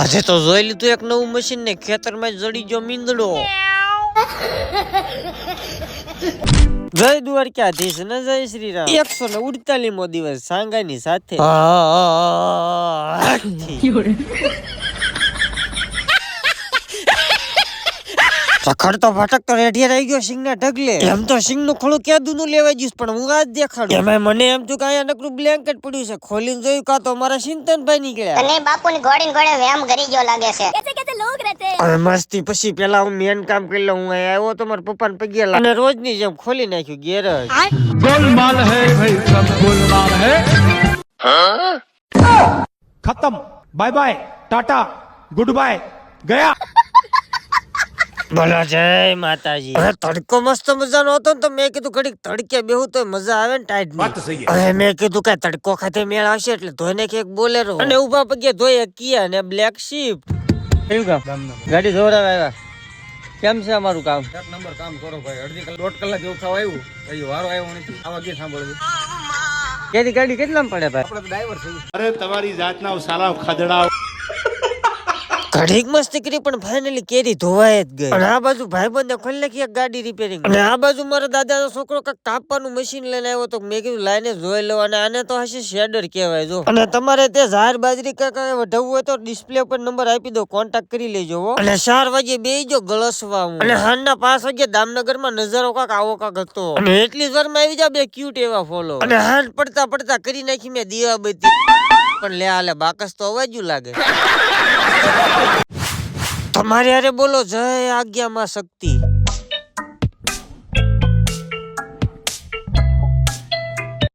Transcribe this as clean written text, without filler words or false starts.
આજે તો જોઈ લીધું એક નવું મશીન ને ખેતરમાં જડી ગયો મીંદડો. જય દ્વારકાધીશ ને જય શ્રી રામ. 148મો દિવસ સાંગાની સાથે. રખડતો ભટકતો રેડિયા રહી ગયો સિંગ ના ઢગલે. એમ તો સિંગ નું ખોળું ક્યાં દૂનું લેવા જઈશ, પણ હું આજ દેખાડું. એમાં મને એમ થયું કે અહીંયા નકરું બ્લેન્કેટ પડ્યું છે. ખોલીને જોયું કા તો મારા સિંતનભાઈ નીકળ્યા. અને બાપુની ઘોડીને ઘોડે વ્યાયામ કરી ગયો લાગે છે. કેસે લોગ રહેતે हैं. હવે મસ્તી પછી પેલા હું મેન કામ કરી લઉં. હું અહીંયા આવ્યો તો મારા પપ્પાને પગે લાગ્યો અને રોજની જેમ ખોલી નાખ્યું ગેરેજ. गोलमाल है भाई, सब गोलमाल है. खत्म. बाय बाय, टाटा, गुड बाय, गया. બોલો જય માતાજી. હવે તડકો મસ્ત મજાનો હતો ને તો મેં કીધું ઘડીક તડકે બેહું તો મજા આવે ને ટાઈટ ની. હવે મેં કીધું કે તડકો ખાતે મેળ આવશે એટલે ધોઈને કે એક બોલેરો અને ઉભા પગે ધોઈ એક કિયા અને બ્લેક શીપ. કેવું કામ? ગાડી ધોરાવા આવ્યા. કેમ છે અમારું કામ? એક નંબર કામ કરો ભાઈ. અડધી કલાક 1.5 કલાક જેવું થવા આવ્યું, હજી વારો આવ્યો નથી. આવા ગીત સાંભળવું. કેરી ગાડી કેટલામાં પડે ભાઈ? આપણે તો ડ્રાઈવર છે. अरे तुम्हारी जात ना साला खदड़ा. ઘડીક મસ્તી કરી પણ ફાઇનલી કેરી ધોવાય જ ગઈ. અને આ બાજુ ભાઈબંધે ખોલી નાખી એક ગાડી રિપેરિંગ. અને આ બાજુ મારા દાદાનો છોકરો કાક કાપવાનું મશીન લઈને આવ્યો તો મેં કીધું લાઈને જોઈ લો. અને આને તો હશે શેડર કહેવાય. જો અને તમારે તે ઝાર બાજરી કાંક વઢાવવું હોય તો ડિસ્પ્લે ઉપર નંબર આપી દો, કોન્ટેક્ટ કરી લેજો. અને 4 વાગે બેસજો ગળસવા. અને હાંજના 5 વાગે દામનગરમાં નજારો કાક આવો કાક હતો. અને એટલી વારમાં આવી જા બે ક્યુટ એવા ફોલો. અને હાંજ પડતા પડતા કરી નાખી મેં દીવાબત્તી. પણ લે આલે બાકસ તો અવાજ્યું લાગે. તમારે અરે બોલો જય આજ્ઞામાં શક્તિ.